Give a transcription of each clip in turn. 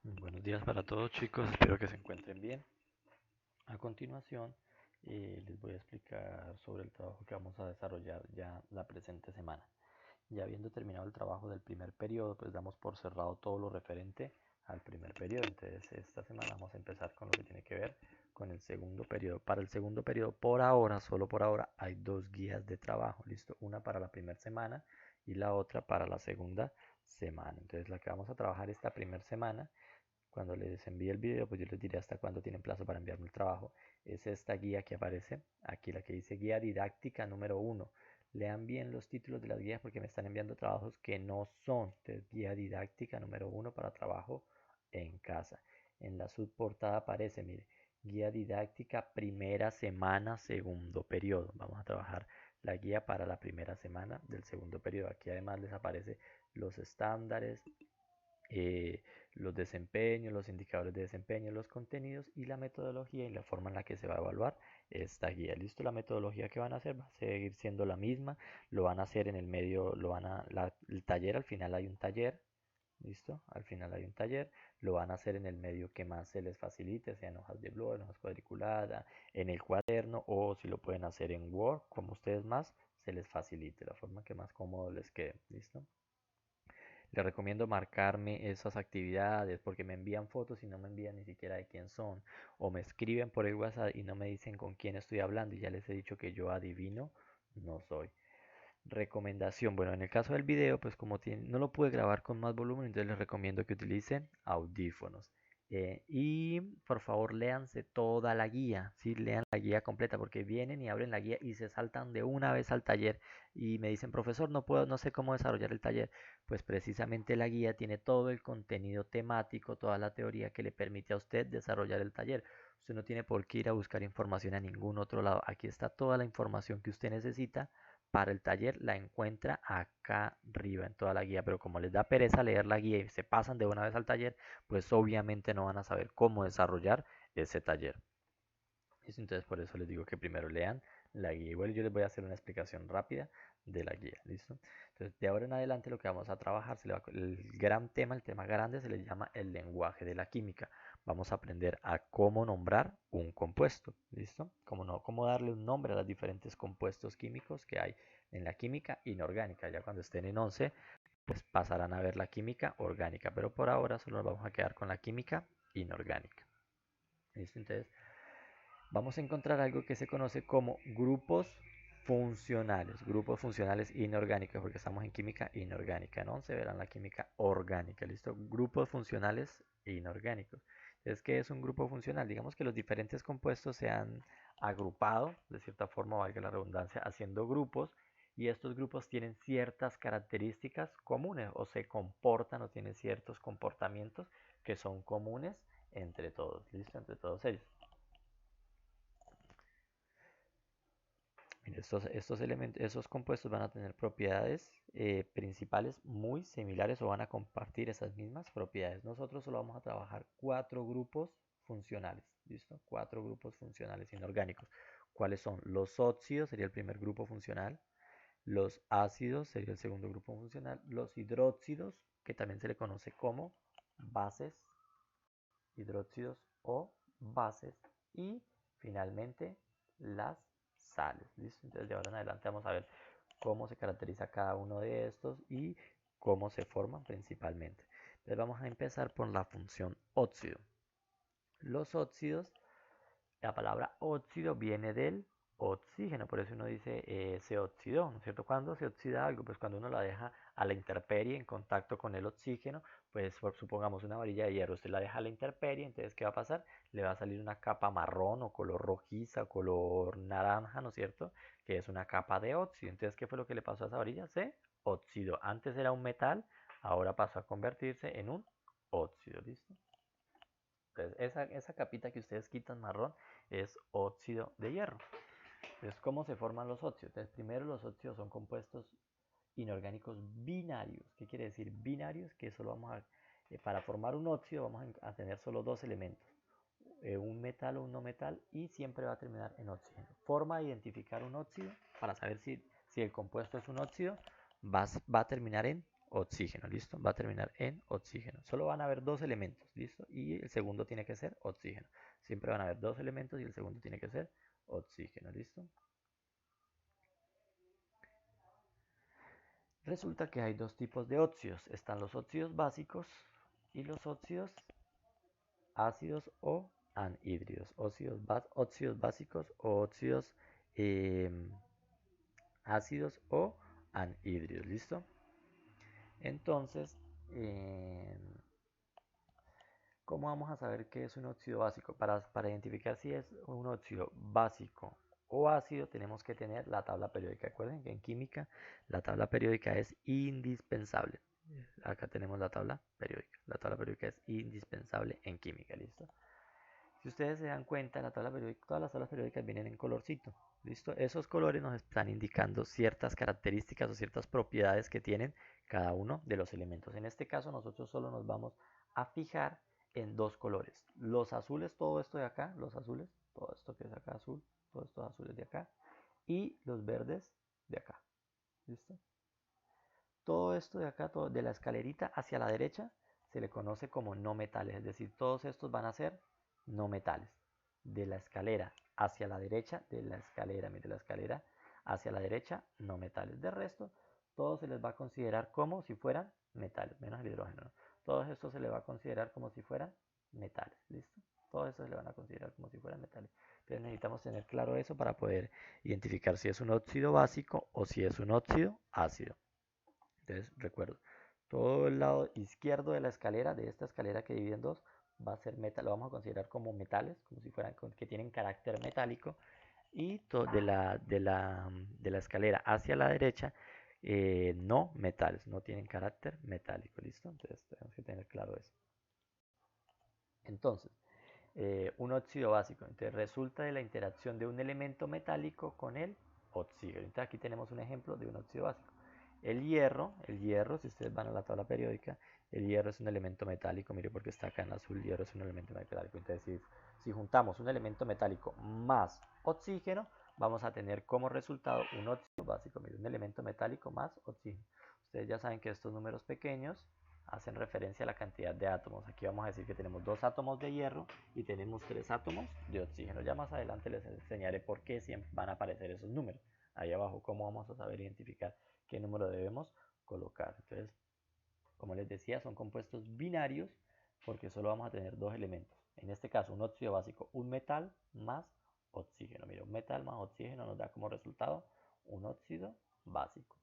Buenos días para todos chicos, espero que se encuentren bien. A continuación les voy a explicar sobre el trabajo que vamos a desarrollar ya la presente semana. Ya habiendo terminado el trabajo del primer periodo, pues damos por cerrado todo lo referente al primer periodo. Entonces esta semana vamos a empezar con lo que tiene que ver con el segundo periodo. Para el segundo periodo, por ahora, solo por ahora, hay dos guías de trabajo, ¿listo? Una para la primera semana y la otra para la segunda semana. Entonces la que vamos a trabajar esta primera semana, cuando les envíe el video, pues yo les diré hasta cuándo tienen plazo para enviarme el trabajo. Es esta guía que aparece aquí, la que dice guía didáctica número 1. Lean bien los títulos de las guías porque me están enviando trabajos que no son. Entonces, guía didáctica número 1 para trabajo en casa. En la subportada aparece, mire, guía didáctica primera semana, segundo periodo. Vamos a trabajar la guía para la primera semana del segundo periodo. Aquí además les aparece los estándares, eh, los desempeños, los indicadores de desempeño, los contenidos y la metodología y la forma en la que se va a evaluar esta guía. Listo, la metodología que van a hacer va a seguir siendo la misma, lo van a hacer en el medio, el taller, al final hay un taller. Listo, al final hay un taller, lo van a hacer en el medio que más se les facilite, sea en hojas de blog, en hojas cuadriculadas, en el cuaderno, o si lo pueden hacer en Word, como ustedes más se les facilite, la forma que más cómodo les quede. Listo. Les recomiendo marcarme esas actividades porque me envían fotos y no me envían ni siquiera de quién son. O me escriben por el WhatsApp y no me dicen con quién estoy hablando y ya les he dicho que yo adivino no soy. Recomendación, bueno, en el caso del video, pues como no lo pude grabar con más volumen, entonces les recomiendo que utilicen audífonos. Y por favor, léanse toda la guía, ¿sí? Lean la guía completa, porque vienen y abren la guía y se saltan de una vez al taller y me dicen, profesor, no puedo, no sé cómo desarrollar el taller. Pues precisamente la guía tiene todo el contenido temático, toda la teoría que le permite a usted desarrollar el taller. Usted no tiene por qué ir a buscar información a ningún otro lado. Aquí está toda la información que usted necesita para el taller, la encuentra acá arriba en toda la guía, pero como les da pereza leer la guía y se pasan de una vez al taller, pues obviamente no van a saber cómo desarrollar ese taller. Entonces por eso les digo que primero lean la guía. Igual yo les voy a hacer una explicación rápida de la guía, ¿listo? Entonces de ahora en adelante lo que vamos a trabajar, el gran tema, el tema grande se le llama el lenguaje de la química. Vamos a aprender a cómo nombrar un compuesto, ¿listo? Cómo darle un nombre a los diferentes compuestos químicos que hay en la química inorgánica. Ya cuando estén en 11, pues pasarán a ver la química orgánica, pero por ahora solo nos vamos a quedar con la química inorgánica. ¿Listo? Entonces vamos a encontrar algo que se conoce como grupos funcionales inorgánicos, porque estamos en química inorgánica, ¿no? Se verán la química orgánica, ¿listo? Grupos funcionales inorgánicos. Entonces, ¿qué es un grupo funcional? Digamos que los diferentes compuestos se han agrupado, de cierta forma, valga la redundancia, haciendo grupos, y estos grupos tienen ciertas características comunes, o se comportan o tienen ciertos comportamientos que son comunes entre todos, ¿listo? Entre todos ellos. Estos elementos, esos compuestos van a tener propiedades principales muy similares o van a compartir esas mismas propiedades. Nosotros solo vamos a trabajar cuatro grupos funcionales, ¿listo? Cuatro grupos funcionales inorgánicos. ¿Cuáles son? Los óxidos sería el primer grupo funcional, los ácidos sería el segundo grupo funcional, los hidróxidos, que también se le conoce como bases, hidróxidos o bases, y finalmente las sales. ¿Listo? Entonces de ahora en adelante vamos a ver cómo se caracteriza cada uno de estos y cómo se forman principalmente. Entonces vamos a empezar por la función óxido. Los óxidos, la palabra óxido viene del oxígeno, por eso uno dice se oxidó, ¿no es cierto? ¿Cuándo se oxida algo? Pues cuando uno la deja a la intemperie en contacto con el oxígeno, pues supongamos una varilla de hierro, usted la deja a la intemperie, entonces ¿qué va a pasar? Le va a salir una capa marrón o color rojiza o color naranja, ¿no es cierto? Que es una capa de óxido. Entonces, ¿qué fue lo que le pasó a esa varilla? Se oxidó. Antes era un metal, ahora pasó a convertirse en un óxido, ¿listo? Entonces, esa capita que ustedes quitan marrón es óxido de hierro. Entonces, ¿cómo se forman los óxidos? Entonces, primero los óxidos son compuestos inorgánicos binarios. ¿Qué quiere decir binarios? Que solo para formar un óxido vamos a tener solo dos elementos, un metal o un no metal, y siempre va a terminar en oxígeno. Forma de identificar un óxido para saber si el compuesto es un óxido, va a terminar en oxígeno, ¿listo? Va a terminar en oxígeno. Solo van a haber dos elementos, ¿listo? Y el segundo tiene que ser oxígeno. Siempre van a haber dos elementos y el segundo tiene que ser oxígeno, ¿listo? Resulta que hay dos tipos de óxidos. Están los óxidos básicos y los óxidos ácidos o anhídridos. Óxidos básicos o óxidos ácidos o anhídridos, ¿listo? Entonces, ¿cómo vamos a saber qué es un óxido básico? Para identificar si es un óxido básico o ácido, tenemos que tener la tabla periódica. Recuerden que en química la tabla periódica es indispensable. Acá tenemos la tabla periódica. La tabla periódica es indispensable en química, ¿listo? Si ustedes se dan cuenta, la tabla periódica, todas las tablas periódicas vienen en colorcito. ¿Listo? Esos colores nos están indicando ciertas características o ciertas propiedades que tienen cada uno de los elementos. En este caso, nosotros solo nos vamos a fijar en dos colores. Los azules, todo esto de acá, los azules, todo esto que es acá azul, todos estos azules de acá, y los verdes de acá. ¿Listo? Todo esto de acá, todo, de la escalerita hacia la derecha, se le conoce como no metales, es decir, todos estos van a ser no metales. De la escalera hacia la derecha, de la escalera, mire la escalera hacia la derecha, no metales. De resto, todo se les va a considerar como si fueran metales, menos el hidrógeno, ¿no? Todo esto se le va a considerar como si fueran metales, ¿listo? Todo esto se le van a considerar como si fueran metales. Entonces necesitamos tener claro eso para poder identificar si es un óxido básico o si es un óxido ácido. Entonces, recuerdo, todo el lado izquierdo de la escalera, de esta escalera que divide en dos, va a ser metal, lo vamos a considerar como metales, como si fueran que tienen carácter metálico. Y de la escalera hacia la derecha, no metales, no tienen carácter metálico, ¿listo? Entonces tenemos que tener claro eso. Entonces, un óxido básico, entonces resulta de la interacción de un elemento metálico con el oxígeno. Entonces aquí tenemos un ejemplo de un óxido básico. El hierro, si ustedes van a la tabla periódica, el hierro es un elemento metálico, mire porque está acá en azul, el hierro es un elemento metálico. Entonces si juntamos un elemento metálico más oxígeno, vamos a tener como resultado un óxido básico, mire, un elemento metálico más oxígeno. Ustedes ya saben que estos números pequeños hacen referencia a la cantidad de átomos. Aquí vamos a decir que tenemos 2 átomos de hierro y tenemos 3 átomos de oxígeno. Ya más adelante les enseñaré por qué siempre van a aparecer esos números. Ahí abajo, cómo vamos a saber identificar qué número debemos colocar. Entonces, como les decía, son compuestos binarios porque solo vamos a tener dos elementos. En este caso, un óxido básico, un metal más oxígeno. Mira, un metal más oxígeno nos da como resultado un óxido básico.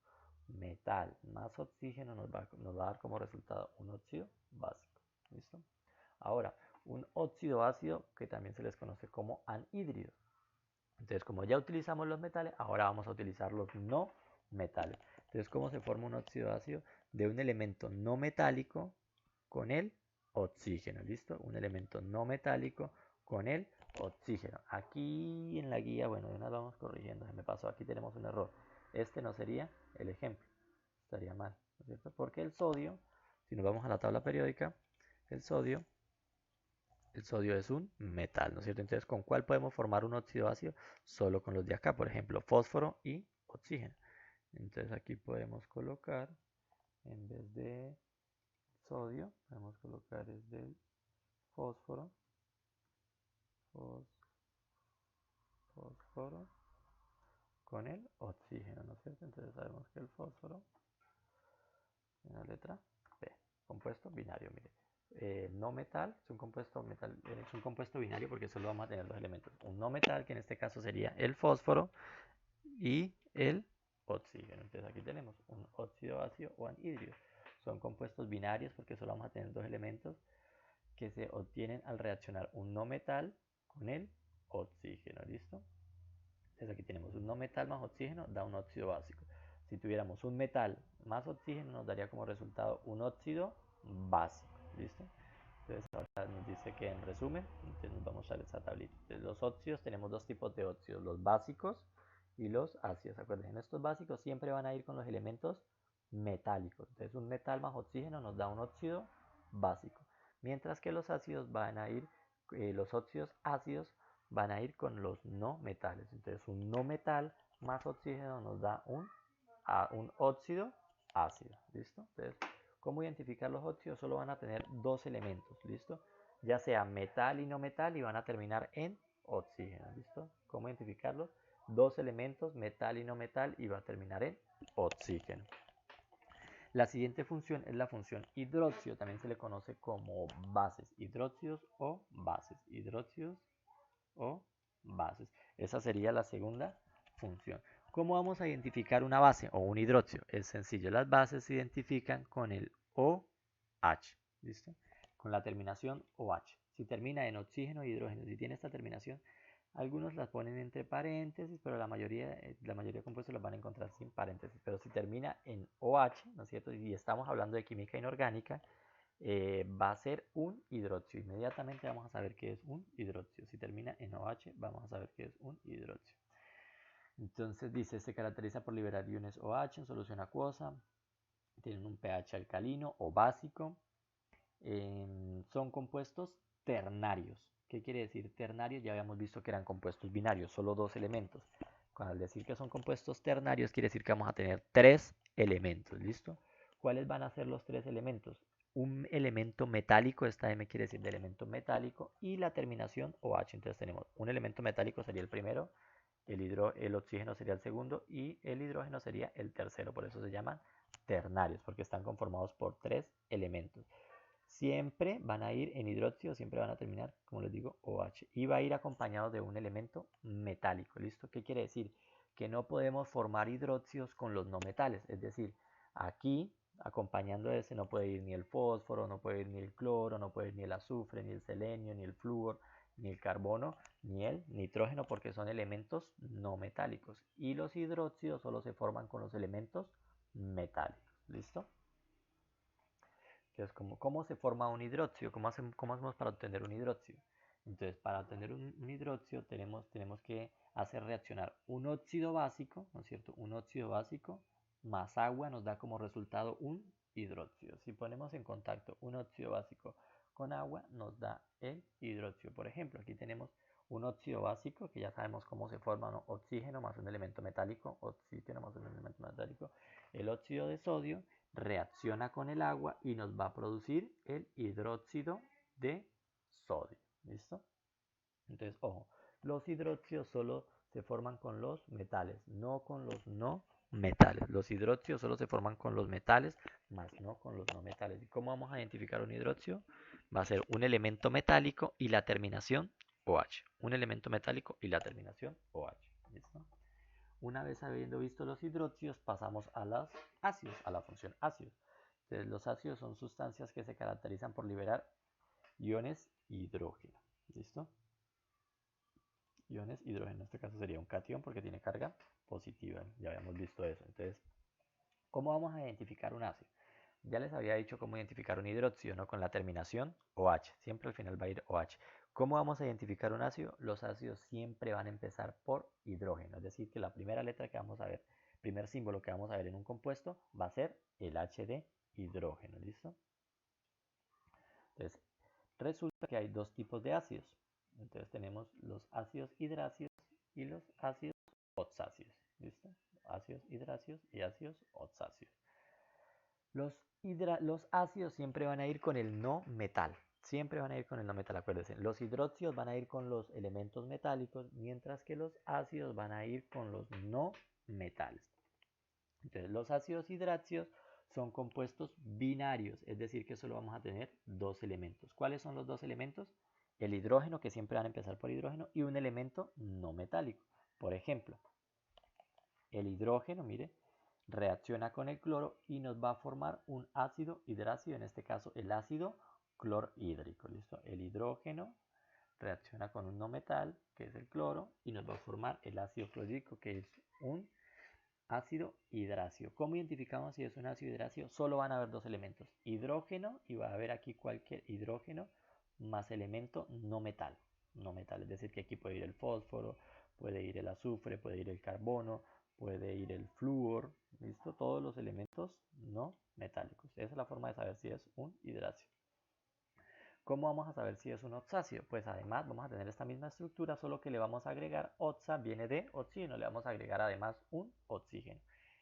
Metal más oxígeno nos va a dar como resultado un óxido básico. ¿Listo? Ahora, un óxido ácido que también se les conoce como anhídrido. Entonces, como ya utilizamos los metales, ahora vamos a utilizar los no metales. Entonces, ¿cómo se forma un óxido ácido? De un elemento no metálico con el oxígeno, ¿listo? Un elemento no metálico con el oxígeno. Aquí en la guía, bueno, de nada vamos corrigiendo, se me pasó, aquí tenemos un error. Este no sería el ejemplo, estaría mal, ¿no es cierto? Porque el sodio, si nos vamos a la tabla periódica, el sodio es un metal, ¿no es cierto? Entonces, ¿con cuál podemos formar un óxido ácido? Solo con los de acá, por ejemplo, fósforo y oxígeno. Entonces aquí podemos colocar, en vez de sodio, podemos colocar es del fósforo, fósforo con el oxígeno, ¿no es cierto? Entonces sabemos que el fósforo, en la letra P, compuesto binario, mire. No metal es un compuesto binario porque solo vamos a tener dos elementos. Un no metal, que en este caso sería el fósforo, y el oxígeno. Entonces aquí tenemos un óxido ácido o anhídrido. Son compuestos binarios porque solo vamos a tener dos elementos que se obtienen al reaccionar un no metal con el oxígeno. ¿Listo? Entonces aquí tenemos un no metal más oxígeno, da un óxido básico. Si tuviéramos un metal más oxígeno, nos daría como resultado un óxido básico. ¿Listo? Entonces ahora nos dice que en resumen, entonces nos vamos a esa tablita. Entonces los óxidos, tenemos dos tipos de óxidos, los básicos y los ácidos. Acuérdense, estos básicos siempre van a ir con los elementos metálicos. Entonces un metal más oxígeno nos da un óxido básico. Mientras que los ácidos van a ir, los óxidos ácidos van a ir con los no metales. Entonces un no metal más oxígeno nos da un óxido ácido, ¿listo? Entonces, ¿cómo identificar los óxidos? Solo van a tener dos elementos, ¿listo? Ya sea metal y no metal y van a terminar en oxígeno, ¿listo? ¿Cómo identificarlos? Dos elementos, metal y no metal, y va a terminar en oxígeno. La siguiente función es la función hidróxido, también se le conoce como bases, hidróxidos o bases, hidróxidos o bases. Esa sería la segunda función. ¿Cómo vamos a identificar una base o un hidróxido? Es sencillo, las bases se identifican con el OH, ¿listo? Con la terminación OH. Si termina en oxígeno e hidrógeno, si tiene esta terminación, algunos las ponen entre paréntesis, pero la mayoría de compuestos los van a encontrar sin paréntesis. Pero si termina en OH, ¿no es cierto? Y estamos hablando de química inorgánica, va a ser un hidróxido. Inmediatamente vamos a saber qué es un hidróxido. Si termina en OH, vamos a saber qué es un hidróxido. Entonces dice, se caracteriza por liberar iones OH en solución acuosa, tienen un pH alcalino o básico, son compuestos ternarios. ¿Qué quiere decir ternarios? Ya habíamos visto que eran compuestos binarios, solo dos elementos. Al decir que son compuestos ternarios, quiere decir que vamos a tener tres elementos, ¿listo? ¿Cuáles van a ser los tres elementos? Un elemento metálico, esta M quiere decir de elemento metálico, y la terminación OH. Entonces tenemos un elemento metálico sería el primero, el oxígeno sería el segundo y el hidrógeno sería el tercero. Por eso se llaman ternarios, porque están conformados por tres elementos. Siempre van a ir en hidróxido, siempre van a terminar, como les digo, OH. Y va a ir acompañado de un elemento metálico. ¿Listo? ¿Qué quiere decir? Que no podemos formar hidróxidos con los no metales. Es decir, aquí, acompañando a ese, no puede ir ni el fósforo, no puede ir ni el cloro, no puede ir ni el azufre, ni el selenio, ni el flúor, ni el carbono, ni el nitrógeno, porque son elementos no metálicos. Y los hidróxidos solo se forman con los elementos metálicos. ¿Listo? Entonces, ¿cómo se forma un hidróxido? ¿Cómo hacemos para obtener un hidróxido? Entonces, para obtener un hidróxido tenemos que hacer reaccionar un óxido básico, ¿no es cierto? Un óxido básico más agua nos da como resultado un hidróxido. Si ponemos en contacto un óxido básico con agua, nos da el hidróxido. Por ejemplo, aquí tenemos un óxido básico, que ya sabemos cómo se forma, ¿no? Oxígeno más un elemento metálico, oxígeno más un elemento metálico, el óxido de sodio reacciona con el agua y nos va a producir el hidróxido de sodio. ¿Listo? Entonces, ojo, los hidróxidos solo se forman con los metales, no con los no metales. Los hidróxidos solo se forman con los metales, más no con los no metales. ¿Y cómo vamos a identificar un hidróxido? Va a ser un elemento metálico y la terminación OH. Un elemento metálico y la terminación OH. ¿Listo? Una vez habiendo visto los hidróxidos, pasamos a los ácidos, a la función ácidos. Entonces, los ácidos son sustancias que se caracterizan por liberar iones hidrógeno. ¿Listo? Iones hidrógeno, en este caso sería un catión porque tiene carga positiva. Ya habíamos visto eso. Entonces, ¿cómo vamos a identificar un ácido? Ya les había dicho cómo identificar un hidróxido, ¿no? Con la terminación OH. Siempre al final va a ir OH. ¿Cómo vamos a identificar un ácido? Los ácidos siempre van a empezar por hidrógeno. Es decir, que la primera letra que vamos a ver, primer símbolo que vamos a ver en un compuesto va a ser el H de hidrógeno. ¿Listo? Entonces, resulta que hay dos tipos de ácidos. Entonces tenemos los ácidos hidráceos y los ácidos oxáceos. ¿Listo? Ácidos hidráceos y ácidos oxáceos. Los ácidos siempre van a ir con el no metal. Siempre van a ir con el no metal, acuérdense. Los hidróxidos van a ir con los elementos metálicos, mientras que los ácidos van a ir con los no metales. Entonces, los ácidos hidráceos son compuestos binarios, es decir, que solo vamos a tener dos elementos. ¿Cuáles son los dos elementos? El hidrógeno, que siempre van a empezar por hidrógeno, y un elemento no metálico. Por ejemplo, el hidrógeno, mire, reacciona con el cloro y nos va a formar un ácido hidrácido, en este caso el ácido clorhídrico. ¿Listo? El hidrógeno reacciona con un no metal, que es el cloro, y nos va a formar el ácido clorhídrico, que es un ácido hidrácido. ¿Cómo identificamos si es un ácido hidrácido? Solo van a haber dos elementos, hidrógeno, y va a haber aquí cualquier hidrógeno más elemento no metal. No metal, es decir, que aquí puede ir el fósforo, puede ir el azufre, puede ir el carbono, puede ir el flúor, ¿listo? Todos los elementos no metálicos. Esa es la forma de saber si es un hidrácido. ¿Cómo vamos a saber si es un oxácido? Pues además vamos a tener esta misma estructura, solo que le vamos a agregar oxa, viene de oxígeno, le vamos a agregar además un oxígeno.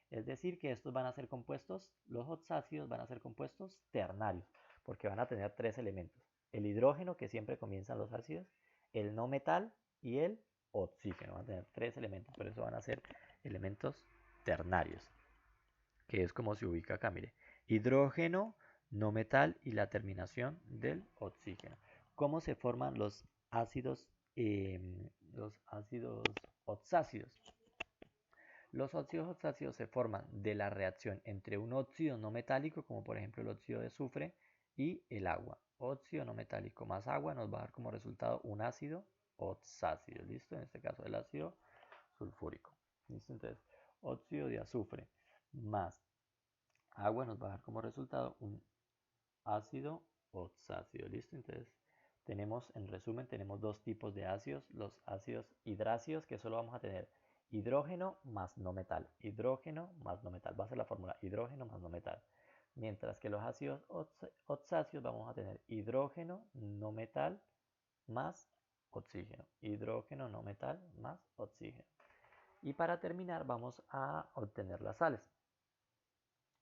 Es decir, que estos van a ser compuestos, los oxácidos van a ser compuestos ternarios, porque van a tener tres elementos. El hidrógeno, que siempre comienzan los ácidos, el no metal y el oxígeno. Van a tener tres elementos, por eso van a ser elementos ternarios, que es como se ubica acá, mire. Hidrógeno, no metal y la terminación del oxígeno. ¿Cómo se forman los ácidos oxácidos? Los óxidos oxácidos se forman de la reacción entre un óxido no metálico, como por ejemplo el óxido de azufre, y el agua. Óxido no metálico más agua nos va a dar como resultado un ácido oxácido. ¿Listo? En este caso el ácido sulfúrico. ¿Listo? Entonces, óxido de azufre más agua nos va a dar como resultado un ácido oxácido. ¿Listo? Entonces, tenemos, en resumen, tenemos dos tipos de ácidos. Los ácidos hidrácidos, que solo vamos a tener hidrógeno más no metal. Hidrógeno más no metal. Va a ser la fórmula hidrógeno más no metal. Mientras que los ácidos oxáceos vamos a tener hidrógeno no metal más oxígeno. Hidrógeno no metal más oxígeno. Y para terminar vamos a obtener las sales.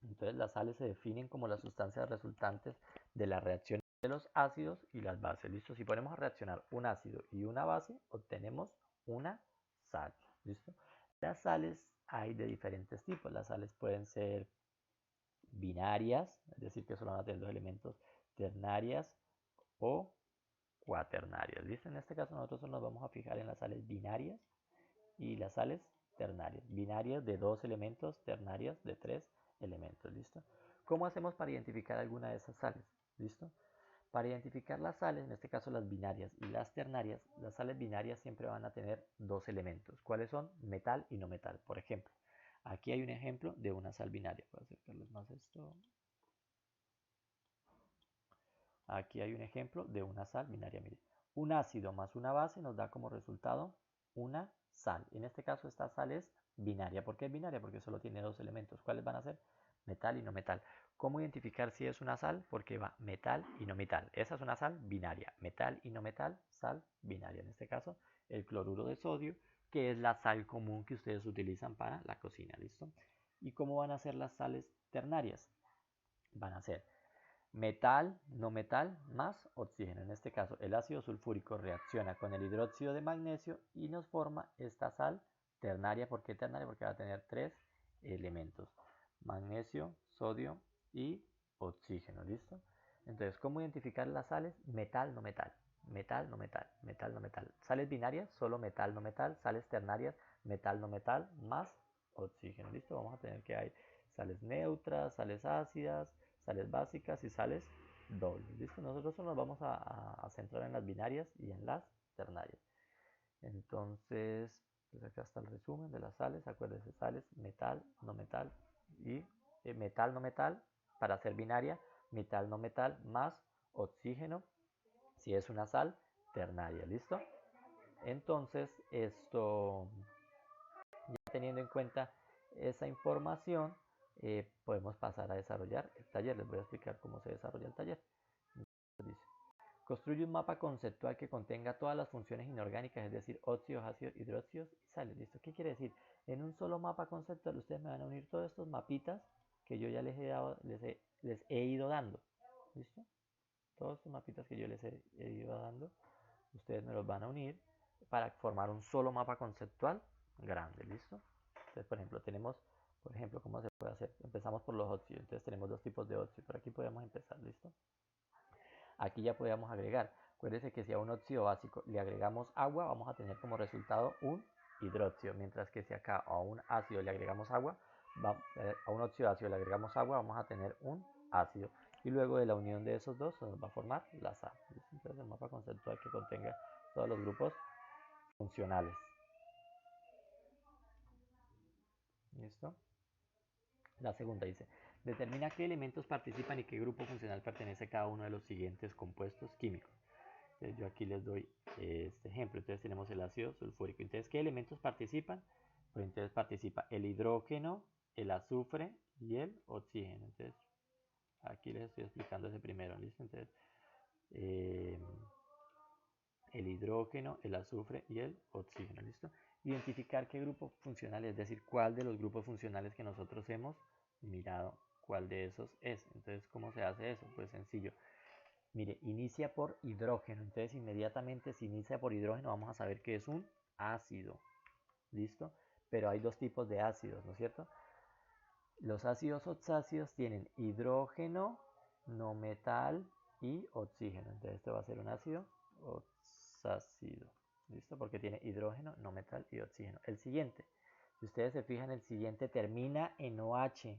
Entonces las sales se definen como las sustancias resultantes de la reacción de los ácidos y las bases. ¿Listo? Si ponemos a reaccionar un ácido y una base, obtenemos una sal. ¿Listo? Las sales hay de diferentes tipos. Las sales pueden ser binarias, es decir, que solo van a tener dos elementos, ternarias o cuaternarias. ¿Listo? En este caso nosotros nos vamos a fijar en las sales binarias y las sales ternarias. Binarias de dos elementos, ternarias de tres elementos. ¿Listo? ¿Cómo hacemos para identificar alguna de esas sales? ¿Listo? Para identificar las sales, en este caso las binarias y las ternarias, las sales binarias siempre van a tener dos elementos. ¿Cuáles son? Metal y no metal. Por ejemplo, aquí hay un ejemplo de una sal binaria. Voy a acercarles más esto. Aquí hay un ejemplo de una sal binaria. Mire, un ácido más una base nos da como resultado una sal. En este caso esta sal es binaria. ¿Por qué es binaria? Porque solo tiene dos elementos. ¿Cuáles van a ser? Metal y no metal. ¿Cómo identificar si es una sal? Porque va metal y no metal. Esa es una sal binaria. Metal y no metal, sal binaria. En este caso, el cloruro de sodio, que es la sal común que ustedes utilizan para la cocina. ¿Listo? ¿Y cómo van a ser las sales ternarias? Van a ser metal, no metal, más oxígeno. En este caso, el ácido sulfúrico reacciona con el hidróxido de magnesio y nos forma esta sal ternaria. ¿Por qué ternaria? Porque va a tener tres elementos: magnesio, sodio y oxígeno. ¿Listo? Entonces, ¿cómo identificar las sales? Metal, no metal. Metal, no metal. Metal, no metal. Sales binarias, solo metal, no metal. Sales ternarias, metal, no metal, más oxígeno. ¿Listo? Vamos a tener que hay sales neutras, sales ácidas, sales básicas y sales dobles. ¿Listo? Nosotros nos vamos a centrar en las binarias y en las ternarias. Entonces, pues acá está el resumen de las sales. Acuérdense, sales, metal, no metal y metal, no metal para ser binaria, metal, no metal más oxígeno si es una sal ternaria. ¿Listo? Entonces, esto, ya teniendo en cuenta esa información, podemos pasar a desarrollar el taller. Les voy a explicar cómo se desarrolla el taller. Dice, construye un mapa conceptual que contenga todas las funciones inorgánicas, es decir, óxidos, ácidos, hidróxidos y sales. ¿Listo? ¿Qué quiere decir? En un solo mapa conceptual ustedes me van a unir todos estos mapitas que yo ya les he ido dando. ¿Listo? Todos estos mapitas que yo he ido dando, ustedes me los van a unir para formar un solo mapa conceptual grande. ¿Listo? Entonces, por ejemplo, tenemos, ¿cómo se puede hacer? Empezamos por los óxidos. Entonces tenemos dos tipos de óxidos. Por aquí podemos empezar. ¿Listo? Aquí ya podemos agregar. Acuérdense que si a un óxido básico le agregamos agua, vamos a tener como resultado un hidróxido. Mientras que si acá a un ácido le agregamos agua, a un óxido ácido le agregamos agua, vamos a tener un ácido. Y luego de la unión de esos dos se nos va a formar la sal. ¿Listo? Entonces el mapa conceptual que contenga todos los grupos funcionales. ¿Listo? La segunda dice, determina qué elementos participan y qué grupo funcional pertenece a cada uno de los siguientes compuestos químicos. Entonces yo aquí les doy este ejemplo. Entonces tenemos el ácido sulfúrico. Entonces, ¿qué elementos participan? Pues entonces participa el hidrógeno, el azufre y el oxígeno. Entonces aquí les estoy explicando ese primero. ¿Listo? Entonces, el hidrógeno, el azufre y el oxígeno, ¿listo? Identificar qué grupo funcional, es decir, cuál de los grupos funcionales que nosotros hemos mirado, cuál de esos es. Entonces, ¿cómo se hace eso? Pues sencillo. Mire, inicia por hidrógeno, entonces inmediatamente si inicia por hidrógeno vamos a saber que es un ácido, ¿listo? Pero hay dos tipos de ácidos, ¿no es cierto? Los ácidos oxácidos tienen hidrógeno, no metal y oxígeno. Entonces este va a ser un ácido oxácido. ¿Listo? Porque tiene hidrógeno, no metal y oxígeno. El siguiente, si ustedes se fijan, el siguiente termina en OH.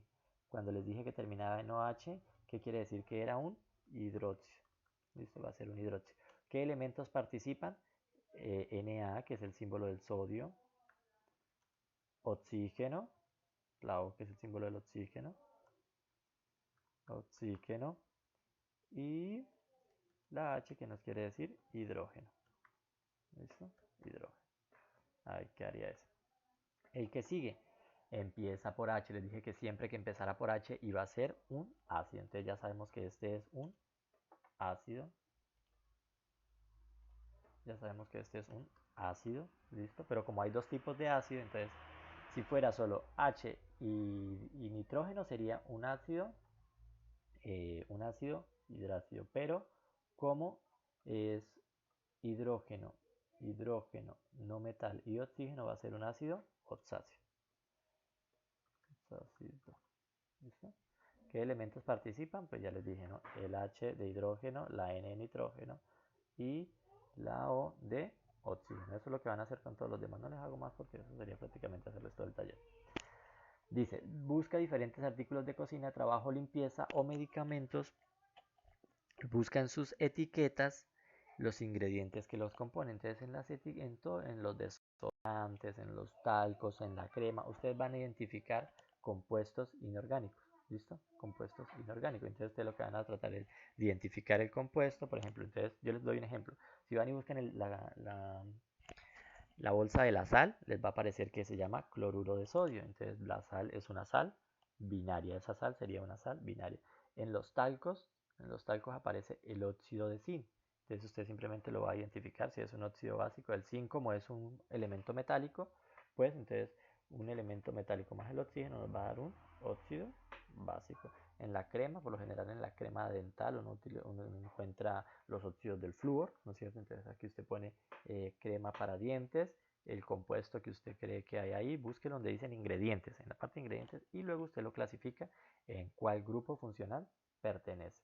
Cuando les dije que terminaba en OH, ¿qué quiere decir? Que era un hidróxido. ¿Listo? Va a ser un hidróxido. ¿Qué elementos participan? Na, que es el símbolo del sodio. Oxígeno, la O, que es el símbolo del oxígeno. Oxígeno. Y la H, que nos quiere decir hidrógeno. ¿Listo? Hidrógeno. Ahí quedaría ese. El que sigue empieza por H. Les dije que siempre que empezara por H iba a ser un ácido. Entonces ya sabemos que este es un ácido. Ya sabemos que este es un ácido. ¿Listo? Pero como hay dos tipos de ácido, entonces si fuera solo H y nitrógeno sería un ácido hidrácido. Pero como es hidrógeno, no metal y oxígeno, va a ser un ácido oxácido. ¿Listo? ¿Qué elementos participan? Pues ya les dije, ¿no? El H de hidrógeno, la N de nitrógeno y la O de oxígeno. Eso es lo que van a hacer con todos los demás. No les hago más porque eso sería prácticamente hacerles todo el taller. Dice, busca diferentes artículos de cocina, trabajo, limpieza o medicamentos. Busca en sus etiquetas los ingredientes que los componen. Entonces en los desodorantes, en los talcos, en la crema, ustedes van a identificar compuestos inorgánicos. ¿Listo? Compuestos inorgánicos. Entonces ustedes lo que van a tratar es de identificar el compuesto. Por ejemplo, entonces yo les doy un ejemplo. Si van y buscan la bolsa de la sal, les va a aparecer que se llama cloruro de sodio. Entonces la sal es una sal binaria. Esa sal sería una sal binaria. En los talcos aparece el óxido de zinc. Entonces usted simplemente lo va a identificar si es un óxido básico. El zinc, como es un elemento metálico, pues entonces un elemento metálico más el oxígeno nos va a dar un óxido básico. En la crema, por lo general en la crema dental uno encuentra los óxidos del flúor, ¿no es cierto? Entonces aquí usted pone crema para dientes, el compuesto que usted cree que hay ahí, busque donde dicen ingredientes, en la parte de ingredientes, y luego usted lo clasifica en cuál grupo funcional pertenece.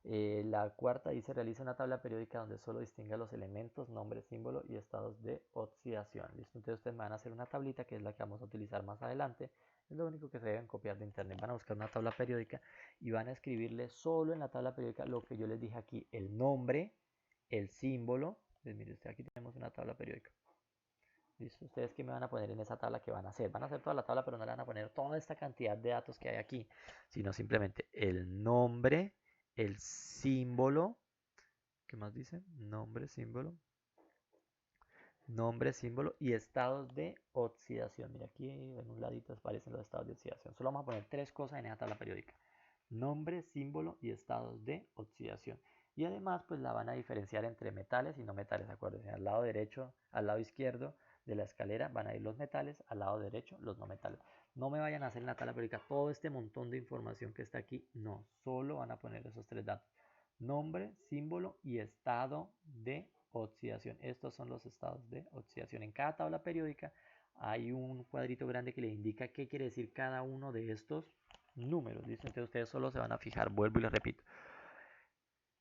La cuarta dice, realiza una tabla periódica donde solo distinga los elementos, nombre, símbolo y estados de oxidación. ¿Listo? Entonces ustedes van a hacer una tablita que es la que vamos a utilizar más adelante. Es lo único que se deben copiar de internet. Van a buscar una tabla periódica y van a escribirle solo en la tabla periódica lo que yo les dije aquí, el nombre, el símbolo. Pues mire usted, aquí tenemos una tabla periódica. ¿Listo? ¿Ustedes qué me van a poner en esa tabla que van a hacer? Van a hacer toda la tabla, pero no le van a poner toda esta cantidad de datos que hay aquí, sino simplemente el nombre, el símbolo, ¿qué más dice? Nombre, símbolo y estados de oxidación. Mira, aquí en un ladito aparecen los estados de oxidación. Solo vamos a poner tres cosas en esa tabla periódica: nombre, símbolo y estados de oxidación. Y además, pues la van a diferenciar entre metales y no metales. Acuérdense, al lado derecho, al lado izquierdo de la escalera van a ir los metales, al lado derecho los no metales. No me vayan a hacer en la tabla periódica todo este montón de información que está aquí. No, solo van a poner esos tres datos: nombre, símbolo y estado de oxidación. Estos son los estados de oxidación. En cada tabla periódica hay un cuadrito grande que le indica qué quiere decir cada uno de estos números. ¿Listo? Entonces ustedes solo se van a fijar, vuelvo y les repito: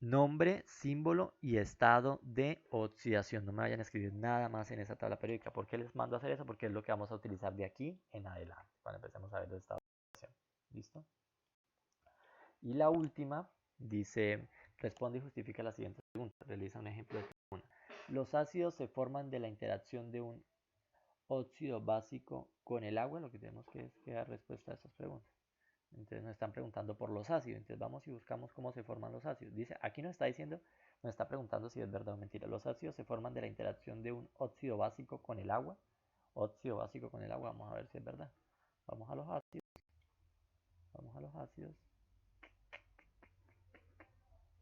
nombre, símbolo y estado de oxidación. No me vayan a escribir nada más en esa tabla periódica. ¿Por qué les mando a hacer eso? Porque es lo que vamos a utilizar de aquí en adelante, cuando empecemos a ver los estados de oxidación. ¿Listo? Y la última dice, responde y justifica la siguiente pregunta. Realiza un ejemplo de pregunta. Los ácidos se forman de la interacción de un óxido básico con el agua. Lo que tenemos que es que dar respuesta a estas preguntas. Entonces nos están preguntando por los ácidos. Entonces vamos y buscamos cómo se forman los ácidos. Dice, aquí nos está diciendo, nos está preguntando si es verdad o mentira. Los ácidos se forman de la interacción de un óxido básico con el agua. Óxido básico con el agua. Vamos a ver si es verdad. Vamos a los ácidos. Vamos a los ácidos.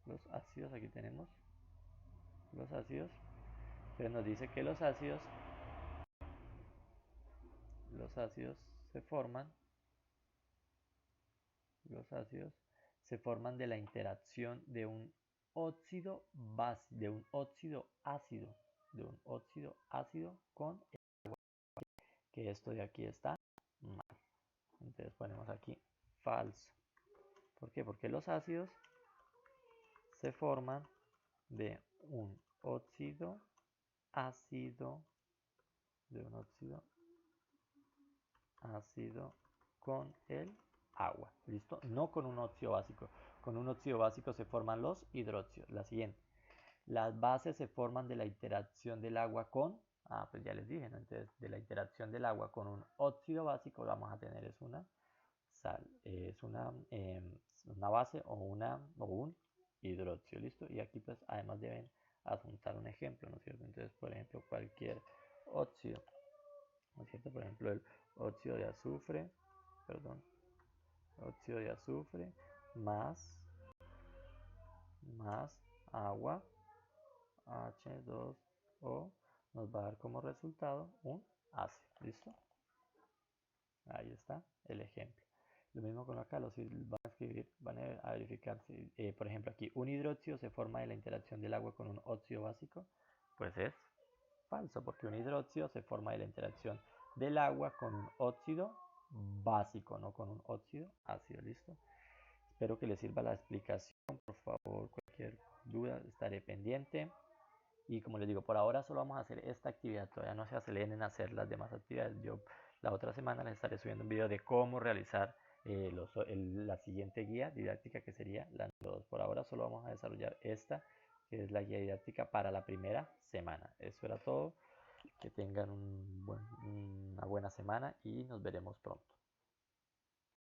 Los ácidos, aquí tenemos Los ácidos. Entonces nos dice que los ácidos se forman, los ácidos se forman de la interacción de un óxido base, de un óxido ácido con el agua, que esto de aquí está mal. Entonces ponemos aquí falso. ¿Por qué? Porque los ácidos se forman de un óxido ácido, con el agua. ¿Listo? No con un óxido básico. Con un óxido básico se forman los hidróxidos. La siguiente. Las bases se forman de la interacción del agua con, pues ya les dije, ¿no? Entonces, de la interacción del agua con un óxido básico, vamos a tener es una sal, es una base o un hidróxido, ¿listo? Y aquí pues además deben adjuntar un ejemplo, ¿no es cierto? Entonces, por ejemplo, cualquier óxido, ¿no es cierto? Por ejemplo, el óxido de azufre, perdón, óxido de azufre más agua H2O nos va a dar como resultado un ácido, ¿listo? Ahí está el ejemplo. Lo mismo con acá, los van a escribir, van a verificar si, por ejemplo, aquí un hidróxido se forma de la interacción del agua con un óxido básico, pues es falso, porque un hidróxido se forma de la interacción del agua con un óxido básico, no con un óxido ácido, ¿listo? Espero que les sirva la explicación, por favor, cualquier duda estaré pendiente. Y como les digo, por ahora solo vamos a hacer esta actividad, todavía no se aceleren en hacer las demás actividades. Yo la otra semana les estaré subiendo un video de cómo realizar la siguiente guía didáctica, que sería la número 2. Por ahora solo vamos a desarrollar esta, que es la guía didáctica para la primera semana. Eso era todo. Que tengan una buena semana y nos veremos pronto.